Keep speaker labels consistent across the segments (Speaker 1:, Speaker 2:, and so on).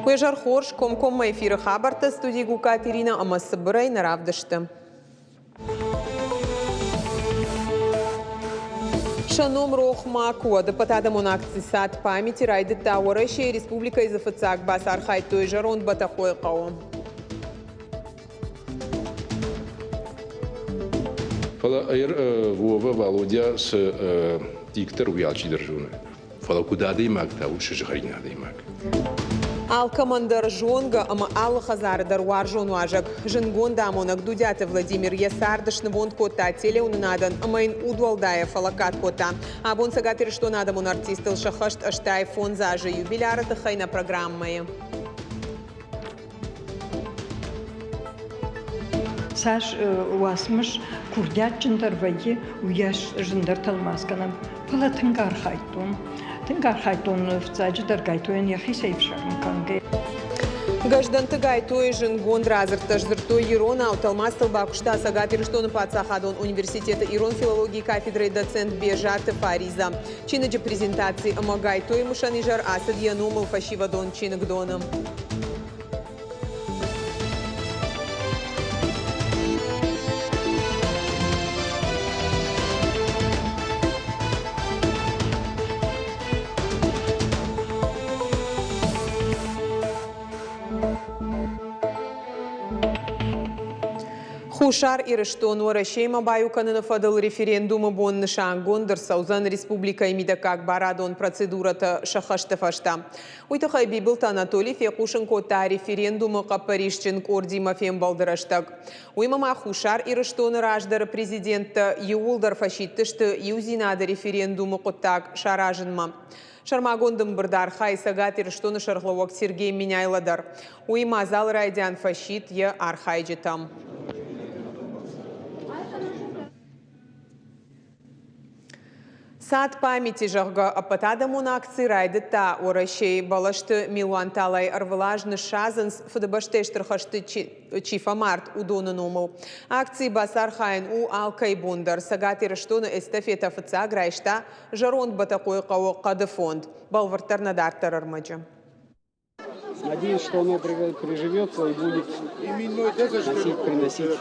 Speaker 1: ويجر خورش كوم ما يفير خابرت استوديو كاترينا أما الصبري نراف دشتم Шаном Рохмаку, депутата Монакции сад памяти райдет Тауараши, Республика из Афацак, Басархай, той жарон Батахой Као.
Speaker 2: Фала айр Вова Володя с диктор уялчи держуны. Фала куда даймак, та лучше жахарина даймак.
Speaker 1: Ал-командар жонга, ама Ал-Хазар дарвар жон важак. Жингон дамонак дудята Владимир Ясардышны вон кота, телеуны надан, амайн удвалдая фалакат кота. Абон сагатыр, что надамон артистыл шахашт аштай фон зажа юбиляра тахайна программы.
Speaker 3: Саш уасмыш курдят жындарвайы уяш жындар талмасканам. Пала тынгар хайтон. Тынгар хайтон в цаджидар гайтоен яхи сейфшарм канге.
Speaker 1: Гажданты гайтой жингон дразырташ зыртой Ирон ауталмастыл бакушта сагатыр, что на пацахадон университета Ирон филологии кафедры доцент Бежаты Фариза. Чинаджи презентации ама гайтой мушанижар асад янумыл фашивадон чинагдоном. Хушар ирыштон уарашейма баюканы фадыл референдумы бон нышан гондыр Саузан Республика имида как барадон процедурата шахашты фашта. Уйтахай бибылт Анатолий фекушын кота референдумы капаришчен кордима фем балдыраштак. Уймама хушар ирыштон раждары президентта юулдар фашиттышты юзинады референдумы коттак шаражынма. Шармагондым бырдар хай сагатир штоны шархловок Сергей Миняйладар. Уйма зал райдян фашит я архайджетам. Сад памяти жага апатада монакции райдета орашей балашты милуанталай арвалажны шазанс фадабаштештырхашты чифа март удоны номыл. Акции басар хайын у алкай бундар сагатир штоны эстафета фыца грайшта жарон батакой као кады фонд. Балвартар надартар армаджа.
Speaker 4: Надеюсь, что оно приживется и будет приносить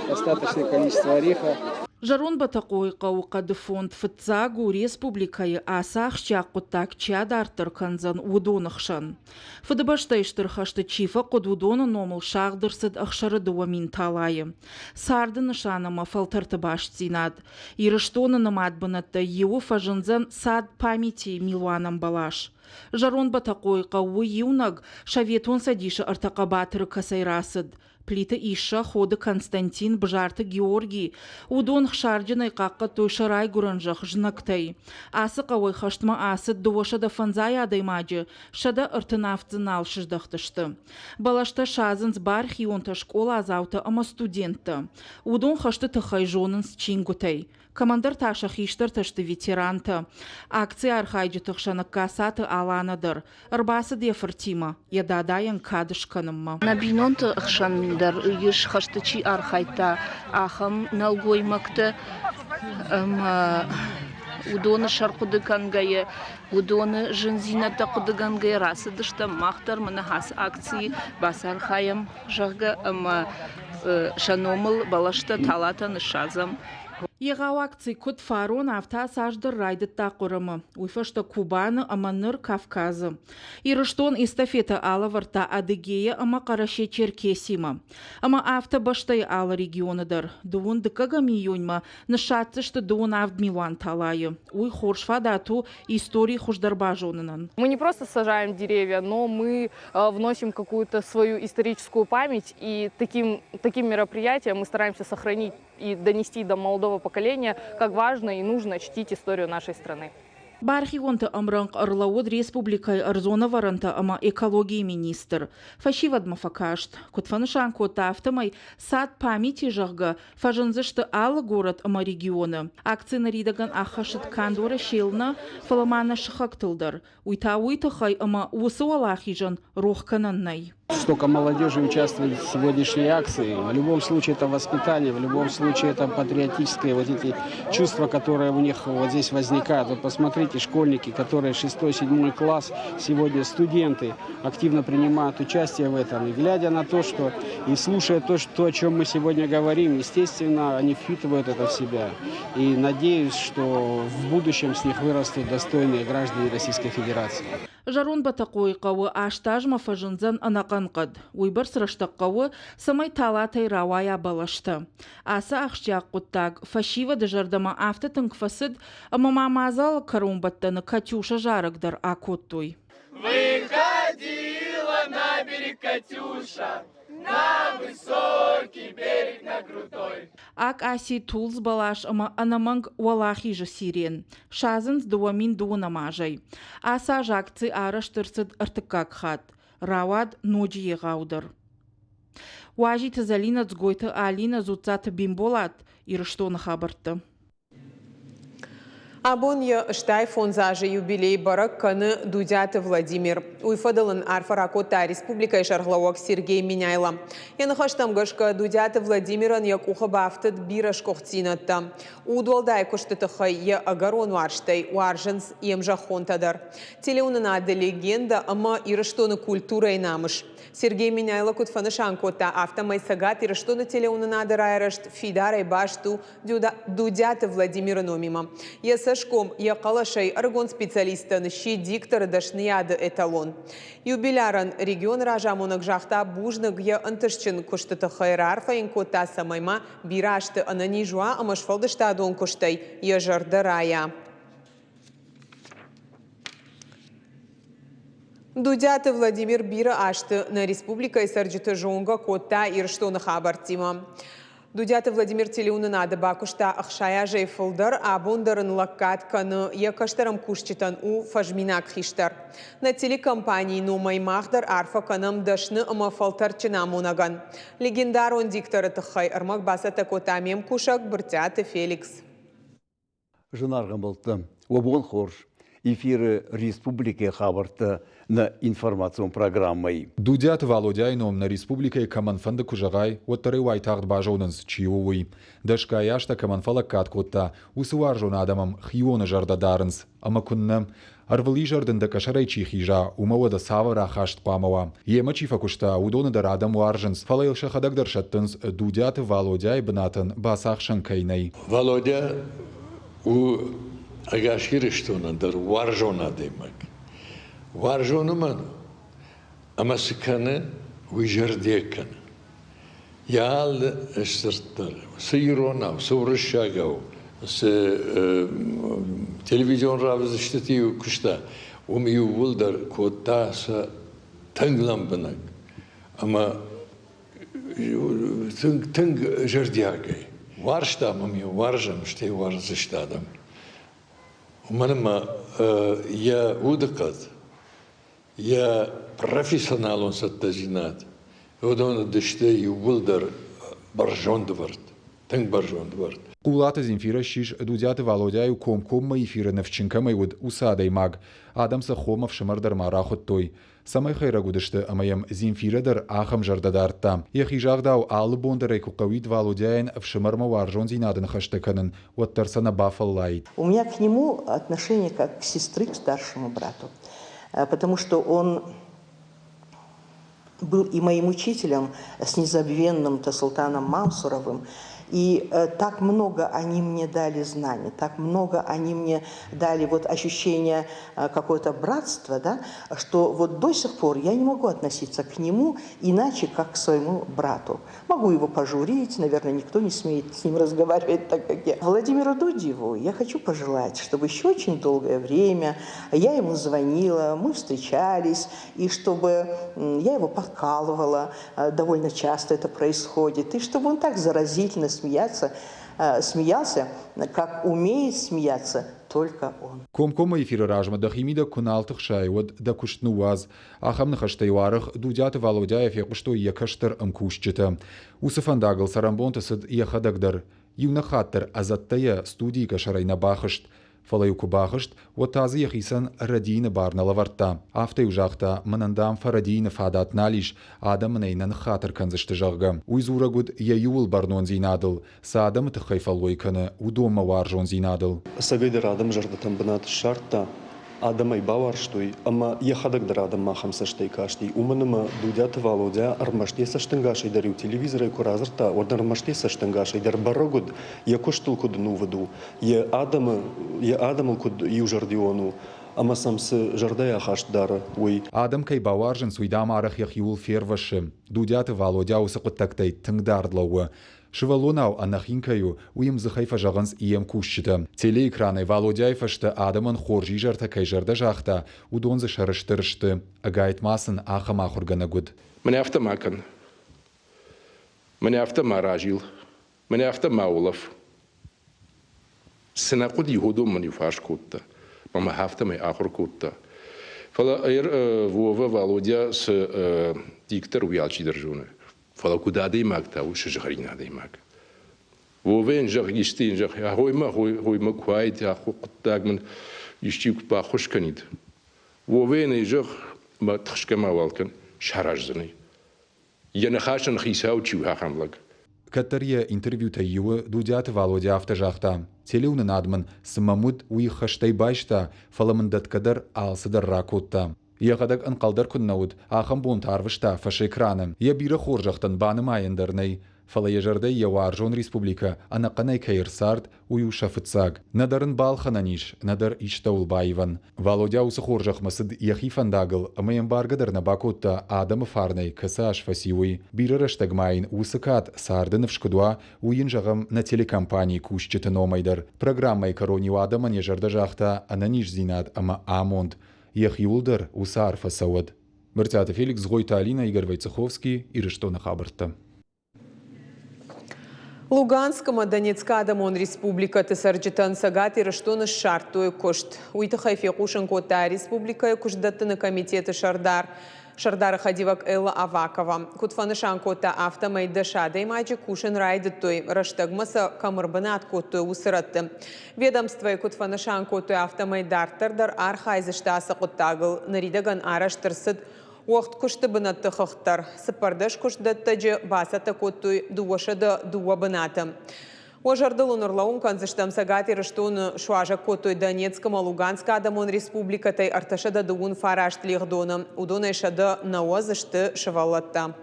Speaker 4: достаточное количество ореха.
Speaker 5: Жарон батакой кауқады фонд фыцагу республикайы асах чақуттак чадартыр канзан удонықшан. Фыдыбаштайштырхашты чифа қод удоны номыл шағдырсыд ақшары дуамин талайы. Сарды нышанама фалтырты баш цинад. Ирыштоны намадбынатты еу фажынзан сад памяти милуанам балаш. Жарон батакой кауы юнаг шаветон садиша артақабатыры касайрасыд. Плита Иша, ходы Константин, Бжарты Георгий, удон хшарджинай қаққа тойшарай гуранжақ жнактай. Асы қауай хаштма асы дуашада фанзай адаймаджы, шада ыртынафтын алшыждақтышты. Балашта шазынс бар хионта школа азаута ама студентті. Удон хашты тахай жонынс чингутай. Командар таша хиштар ташты ветеранты. Акция архайджы тахшаны касаты аланадыр. Арбасы дефертима, ядадаян кадышканымма.
Speaker 6: Набинонты ақшан миндар үйіш хаштычи архайта ахам налгоймакты. Удоны шарқуды кангайы, удоны жынзината құды кангайы расы дышта мақтар мұны хас акции басар хайым жағға шаномыл балашта талата нышазам.
Speaker 5: Егау акции код фарон авта саждыр райдыт тақырымы. Уйфашта Кубаны аманыр Кавказы. Ирыштон эстафета ала варта Адыгея ама Караше Черкесима. Ама авта баштай ала регионыдыр. Дуын дыкага мийоньма нышатсышты дуын авд милуан талайы. Уй хоршфа дату истории хуждарбажонынан.
Speaker 7: Мы не просто сажаем деревья, но мы вносим какую-то свою историческую память. И таким мероприятием мы стараемся сохранить и донести до молодого поколения, как важно и нужно чтить историю нашей страны.
Speaker 5: Бархионта амранг Орлауд республикай Арзона варанта ама экологии министр. Фашивадма факашт. Кутфанышан кота автомай сад памяти жахга фажанзышты ала город ама регионы. Акция наридаган ахашит кандора шелна фаламана шахактылдар. Уйта хай ама усы валахижан рохкананнай.
Speaker 4: Столько молодежи участвует в сегодняшней акции. В любом случае это воспитание, в любом случае это патриотические вот эти чувства, которые у них вот здесь возникают. Вот посмотрите, школьники, которые 6-7 класс, сегодня студенты активно принимают участие в этом. И глядя на то, что и слушая то, о чем мы сегодня говорим, естественно, они впитывают это в себя. И надеюсь, что в будущем с них вырастут достойные граждане Российской Федерации.
Speaker 5: Жарун батақойқауы аштажма фажынзан анақанқад. Уйбар сырыштаққауы самай талатай равая балашты. Аса ақшчақ құттаг фашива дежардама автотын кфасыд амамамазал карумбаттаны Катюша жарыгдар акоттуй.
Speaker 8: Выходила на берег Катюша, на высокий берег, на крутой.
Speaker 5: Ак аси тулз балаш ама анаманг валахи же сирен. Шазынз дуамин дуунамажай. Аса жакцы араштырсыд артыкак хат. Равад ноджие гаудыр. Важи тазалина цгойты алина зуцаты бимболат. Ирыштоны хабырты.
Speaker 1: Абонья штай фонзажи юбилей барак каны Дудяты Владимир. Уйфадалын арфаракота республика Шарглауак Сергей Миняйла. Янахаштам гашка Дудяты Владимиран як ухабафтыд бираш кохтинатта. Удвалдай куштытыхай я агарон варштай уаржанс емжахонтадар. Телеунана легенда ама ирыштоны культура и намыш. Сергей Миняйла кутфанышан кота автомайсагат ирыштоны телеунана дарайрашт фидарай башту Дудяты Владимира номима. Сашком я калашай аргон специалиста нщи диктор дашнияды эталон. Юбиляран регион ражамонок жахта бужныг я антышчын куштыты хайрар файын кота самайма бирашты ананижуа амашфалдышта дон куштай я жарды рая. Дудяты Владимир бира ашты на республика и сарджиты жонга кота ирштоны хабартима. Дудяты Владимир телеунына бакушта ахшая жайфылдар, а бондарын лаккат каны якаштарам кушчитан у фажминак хиштар. На телекомпании Номаймахдар арфа канам дашны ама фалтарчына монаган. Легендар он диктора тахай армак басата котамем кушак Быртяты Феликс.
Speaker 9: Жынарған болты, обон хорш. Эфиры республики хабарты на информацион программой.
Speaker 10: Дудят Володяйном на республике Каманфанда Кужагай, оттары вайтагд бажонынс чиуй. Дашкаяшта Каманфала каткотта, усуаржон адамам хиона жардадарынс, амакунна. Арвали жардында кашарай чихижа, умавада савара хашт памава. Ема чифакушта, удона дарадам уаржынс, фалайл шахадагдар шаттынс, Дудят Володяй бнатын басах шанкайнай.
Speaker 11: Володя у агаширыштона дар варжона демак. Варжона ману. Амасыканы уйжардеканы. Ял эстертар. Сыйронав, сыврышагав. Телевизион равзыштатию кушта. Умию вулдар котаса тангламбанак. Ама танг жардягай. Варшта мамию варжам, штей варзыштадам. Уманама я удакат, я профессионал он саттазинат. Вот он дыште и вулдар баржондвард, танг баржондвард.
Speaker 10: Кулата Земфира шиш Дудяты Володяю комком эфира навчинка майуд усадай маг. Адам Сахомов шамардар марахот той. Самай хайрагудышты амаям Земфирадар ахам жардадартта. Яхижагдау алы бондарай кукавид Володяин в шамарма варжон зинадын хаштеканын. Уаттарсана бафаллайт.
Speaker 12: У меня к нему отношение как к сестры, к старшему брату. Потому что он был и моим учителем с незабвенным Тасултаном Мансуровым. И так много они мне дали знаний, так много они мне дали вот ощущение какого-то братства, да, что вот до сих пор я не могу относиться к нему иначе, как к своему брату. Могу его пожурить, наверное, никто не смеет с ним разговаривать так, как я. Владимиру Дудеву я хочу пожелать, чтобы еще очень долгое время я ему звонила, мы встречались, и чтобы я его подкалывала, довольно часто это происходит, и чтобы он так заразительно смеялся, как умеет смеяться только он.
Speaker 10: Комкома эфира ражма да химида куналтых шайвад да куштнуаз, ахам нахаштайварах Дудяты Володяев якушто якаштар амкушчита. Усафандагал сарамбонтасад яхадагдар. Юнахаттар азаттая студийка шарайна бахышт. فليوكو باخشت وتازي يخيسن ردين بارنا لورتا افتي وجاختا منندام فردين فادات ناليش آدم نينن خاطر كنزش تجاغا ويزورا قد ييول برنون زينادل سادم تخيف الويكن ودوم موارجون زينادل
Speaker 13: ساقيدر آدم جردتن بنات الشرطة آدم يباور شتوي أما يخدق در آدم ما خمسة شتي كاشتي ومنما دودات والوديا أرمشتي سشتنغاشي دريو تلفزيون كورازرتا ودن أرمشتي سشتنغاشي در برغد يكشتل كد نوفدو يا آدم كد يوجرديونو أما سمس جردايا خاشت دار وي
Speaker 10: آدم كي باوارجن سويدام عرخ يخيول فيروش دودات والوديا وسقط تكتي تنگدار لو شوالوناو анахинкаю уим захайфа жаганс ием кушчита. Телеэкраны Володяйфашта Адаман хоржи жарта кайжарда жахта удонзы шарыштырышты. Агайт масын аха махургана гуд.
Speaker 2: Мне автомакан. Мне автомаражил. Мне автомаулов. Сынакуд Юхуду мани фаш кутта. Мама хафтамай ахур кутта. Фала айр Вова Володя с диктор уялчи держуны. فلا كودا ديماك تاو شجرينا ديماك وين جاك يشتين جاك هوي ما كوايت يا خو قطاق من يشتيك با خوش كنيد وين يجاك ما تخشك ما والكن شهرجزني ينخاشن خيساو تشو حملك
Speaker 10: كتريا انترفيو تيو دوديات والوديا افتجاختا تيلون نادمن سمامود وي خشتي بايشتا فلمندت قدر алсыдыр ракутта يغدق انقلدر كنود آخم بون تارفشتا فشيكرانم يبير خورجختن بانم آيندرني فلا يجرده يوارجون ريسبوبليكا أنا قناي كير سارد ويوشافتساق ندرن بالخنانيش ندر إشتاول بايفن والوديا وسخورجخ مسد يخيفن داغل أما ينبارغدر نباكوتا آدم فارني كساش فسيوي بير رشتاق ماين وسكات ساردن فشكدوا وينجغم на телекомпании кушчета номайдер программой корони وادمن يجرده جاختا أنا نيش زيناد أما آموند يخيولدر وسار فسود مرتات فيليكس غويتالينا Игорь Войцеховский и Рештона Хабарта.
Speaker 1: Луганском Донецка Дамон Республика Тесарджитан Сагат и Рештона Шартуе Кошт. Уитахай Фекушен Кота Республика Кушдатана комитета Шардара Хадивак Элла Авакова. Кутфанышан Кота Автомайда Шадей Маджи Кушен Райдетой Раштагмаса Камарбанат Котой Усратты. Ведомство Кутфанышан Котой Автомайдартардар Архайзыштаса Коттагыл Наридаган Араштырсыд وقت كشت بنات خختر سپردش كشت دتج باسات كوتوي دوشد دو بناتم وجردلو نرلاون كنزشتم ساغاتي رشتون شواجا كوتوي دонецком Луганска Адамон Республика тай арташада дуун фарашт лихдоном удоне шада навозышты шавалатта.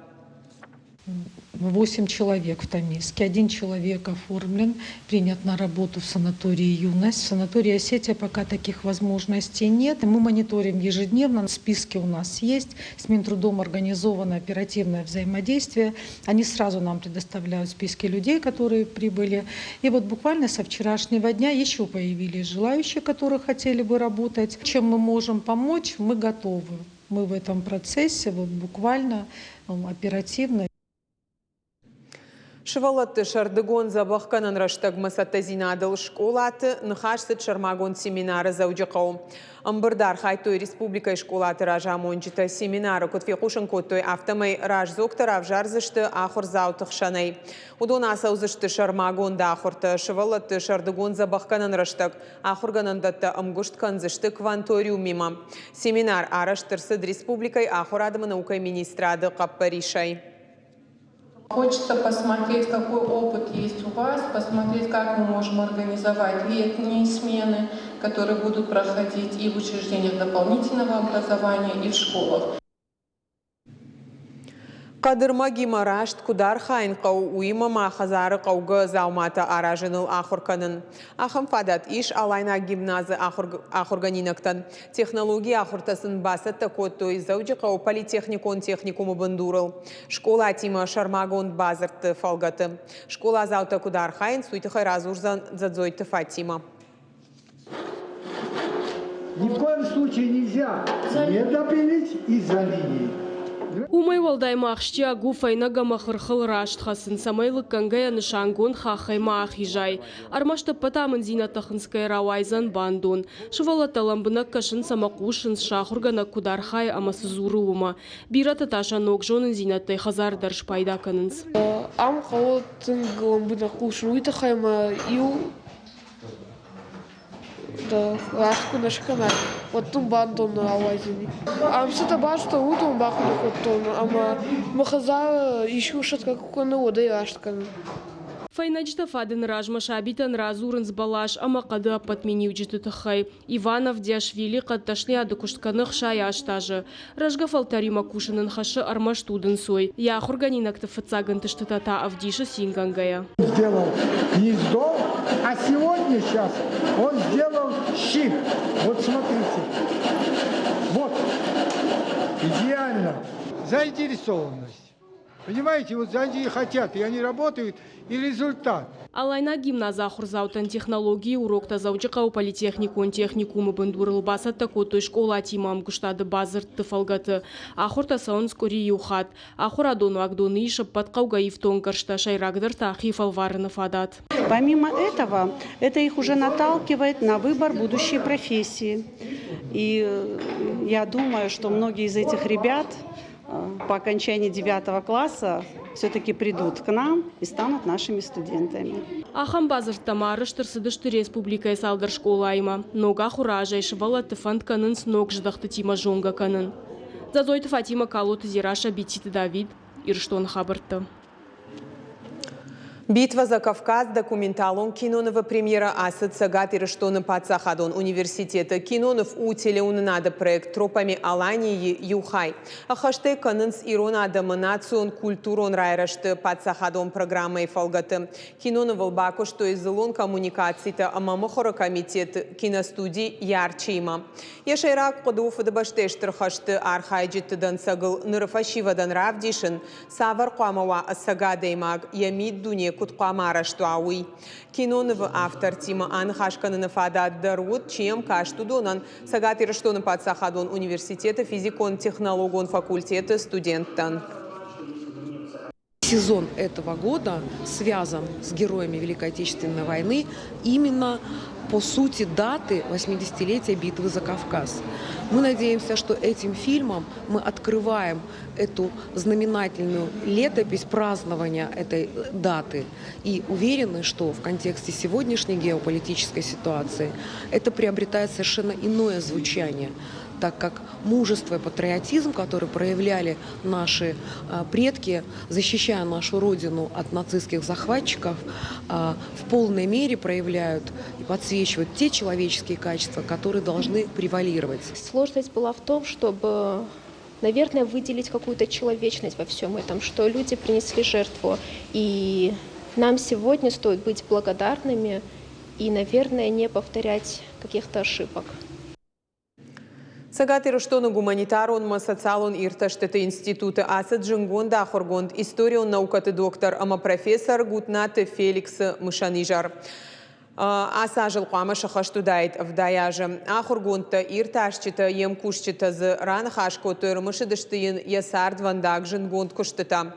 Speaker 14: 8 человек в Томиске. 1 человек оформлен, принят на работу в санатории «Юность». В санатории «Осетия» пока таких возможностей нет. Мы мониторим ежедневно. Списки у нас есть. С Минтрудом организовано оперативное взаимодействие. Они сразу нам предоставляют списки людей, которые прибыли. И вот буквально со вчерашнего дня еще появились желающие, которые хотели бы работать. Чем мы можем помочь, мы готовы. Мы в этом процессе вот буквально оперативно.
Speaker 1: Швалат Шардыгон забахканан раштагмасата зинадыл школаты нахашсыт шармагон семинары заудикау. Амбардар хайтой республика школаты ражамончита семинары котфекушен котой автомай ражзоктор авжарзышты ахур заутыхшанай. Удона саузышты шармагон дахурты швалат Шардыгон забахканан раштаг ахурганандатта амгушт канзышты кванториумима. Семинар араштырсыд республикой ахурадыма наукой министрады Каппаришай.
Speaker 15: Хочется посмотреть, какой опыт есть у вас, посмотреть, как мы можем организовать летние смены, которые будут проходить и в учреждениях дополнительного образования, и в школах.
Speaker 1: قدر ماجي مراشت كدار خاين قو ويما ما خزار قوغ زاوماتا аражыныл ахурканын. Ахым фадат иш алайна гимназы ахурганинактан. Технология ахуртасын басатта коттой зауджи қау политехникон техникумы бандурыл. Школа тима шармагон базарты фалгаты. Школа заута кудар хайн суйтыхай разурзан задзойты фатима.
Speaker 16: Ни в коем случае нельзя не допилить из-за линии.
Speaker 17: Умай валдаймахшча гуфайнага махырхыл раштхасын самайлык кангая нышангон хахайма ахижай. Армашта патамын зинатахынская равайзан бандон. Шывалаталамбына кашын самакушын шахургана кудархай амасызуруыма. Бирата таша нокжонын зинатай хазардар шпайдаканынс.
Speaker 18: Ам хавал тынгылымбына кушын уйтахайма ил Да, ашку нашканар. Вот тун бандон алазини. Амсата башта утун бахну хоттон, ама махаза ищу шатка кукона ода яшткан.
Speaker 17: Файначта фадын ражма шабитан разурын сбалаш, ама қады апатмени уджитытыхай. Иванов Диашвили қатташны адыкуштканых шаяштажы. Ражга фалтарима кушанын хашы армаш тудын сой. Я хурганинакты фацаган тыштытата авдиша сингангая.
Speaker 16: Сделал гнездо, а сегодня сейчас он сделал щит. Вот смотрите. Вот. Идеально. Заинтересованность. Понимаете, вот они хотят, и они работают, и результат.
Speaker 17: Алайна гимназа хурзаутан технологии урокта заучықау политехникон техникумы бындурыл баса такотой школа тимам гуштады базыр тыфалгаты. Ахурта саун скори юхат. Ахур адону агдоны ишып паткауга ивтон каршта шайрагдыр тахифал варыны фадат.
Speaker 19: Помимо этого, это их уже наталкивает на выбор будущей профессии. И я думаю, что многие из этих ребят по окончании 9 класса все-таки придут к нам и станут нашими студентами.
Speaker 17: Ахам базар тамарыштыр сыдышты республикай салдар школа айма. Нога хуражай шывала тыфанд канын сног ждахты тима жонга канын. Зазойты Фатима Калоты Зираша Бититы Давид Ирштон Хабарты.
Speaker 1: Битва за Кавказ документалон кинонова премьера асыд сагат Ирштоны Пацахадон университета кинонов утелеуны надо проект тропами Алании Юхай. Ахашты канынс ирона адамынацион культурон райрашты Пацахадон программой фалгаты. Киноновал баку, что изылон коммуникаций-то амамахора комитет киностудий ярчима. Яшайрак кодуф дабаштештр хашты архайджиты дансагыл нырфашивадан равдишин савар куамава асагадаймаг ямид дуне кутқамара штуауи. Кинонов автор Тима Анхашканы фадат дарут, чем кашту донан сагат Ирштоны Пацахадон университета физикон технологон факультета студенттан.
Speaker 20: Сезон этого года связан с героями Великой Отечественной войны именно по сути даты 80-летия битвы за Кавказ. Мы надеемся, что этим фильмом мы открываем эту знаменательную летопись празднования этой даты и уверены, что в контексте сегодняшней геополитической ситуации это приобретает совершенно иное звучание, так как мужество и патриотизм, которые проявляли наши предки, защищая нашу родину от нацистских захватчиков, в полной мере проявляют и подсвечивают те человеческие качества, которые должны превалировать.
Speaker 21: Сложность была в том, чтобы, наверное, выделить какую-то человечность во всем этом, что люди принесли жертву. И нам сегодня стоит быть благодарными и, наверное, не повторять каких-то ошибок.
Speaker 1: Сагат Ирштоны гуманитарон социалон ирташтыты институты асыд жингон да хоргонд историон наукаты доктор, ама профессор Гутнаты Феликс Мышанижар. Аса жылқама шахашту дайт вдаяжы. Ахургонта ирташчыта емкушчыта зы ран хашкотыр мышыдыштыйын ясард вандак жингонд куштыта.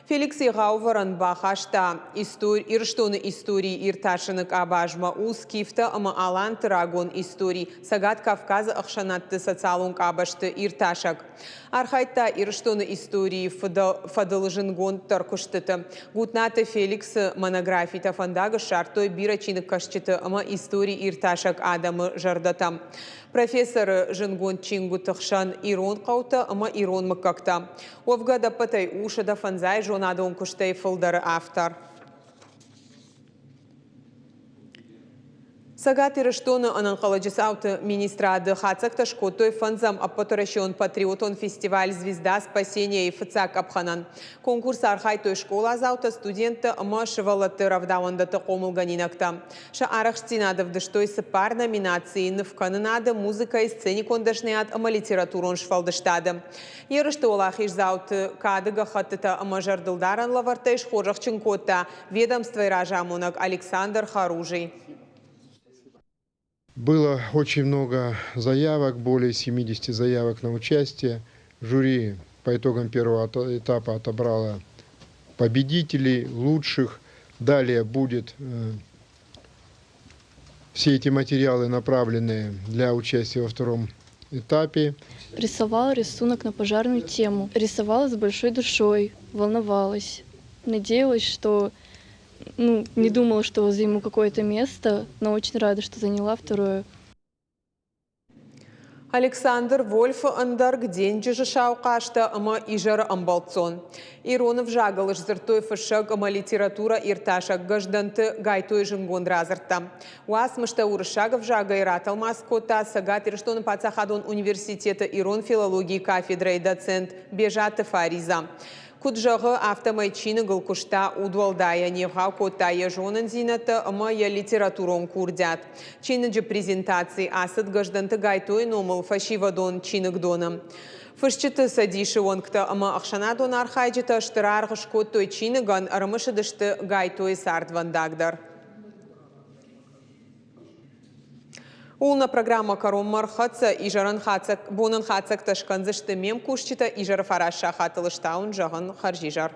Speaker 1: Феликс Игауверан бахашта Ирштоны истории ирташынык абажма уз кифта ама алан тырагон истории сагат Кавказа ахшанатты социалун абашты ирташак. Архайтта Ирштоны истории фадылжынгон таркуштыты. Гутнаты Феликс монографита фандага шартой бирачинық кашчыты ама истории ирташак адамы жардатам. Профессор Жингон Чингу Тахшан Ирон Каута, ама Ирон Макакта. Овгада патай ушада фанзай жонадон куштей фылдары автор. Сагат Ирштоны ананқаладжисауты министра ады хацакта шкотой фанзам аппаторашион патриотон фестиваль «Звезда спасения» и фыцак апханан. Конкурс архайтой школа азаута студенты ама шывалаты равдауандаты комылганинакта. Ша арахштинадов дыштой сыпар номинации нывканынады музыка и сцене кондашнеят ама литературон швалдыштады. Ерышты олахиш зауты кадыга хаттыта ама жардылдаран лавартайш хорахчынкотта ведомство ражамонак Александр Харужий.
Speaker 22: Было очень много заявок, более 70 заявок на участие. Жюри по итогам первого этапа отобрало победителей, лучших. Далее будет все эти материалы направлены для участия во втором этапе.
Speaker 23: Рисовала рисунок на пожарную тему. Рисовала с большой душой, волновалась. Надеялась, что... не думала, что займу какое-то место, но очень рада, что заняла второе.
Speaker 1: Александр Вольф андарг деньжі шауқашта ама ижары амбалтсон. Иронов жағылыш зіртой фышық ама литература ирташак гажданты гайтой жынгон разырта. Уасмышта урышагов жага ираталмас кота сагат ирштоны Пацахадон университеті ирон филологии кафедрой доцент Бежаты Фариза. Куджағы автомайчины гылкушта удвалдая невға коттая жонын зинаты ымая литературон курдят. Чиныджы презентации асыд гажданты гайтой номыл фашивадон чиныгдоным. Фышчыты садиши онкта ыма ақшанадон архайджыты ыштырар ғышкоттой чиныган арымышыдышты гайтой сардвандагдар. Улна программа Кароммар хатса ижаран хатсак, бонын хатсак ташканзышты мем кушчыта ижар фараш шахатылыштаун жағын харжижар.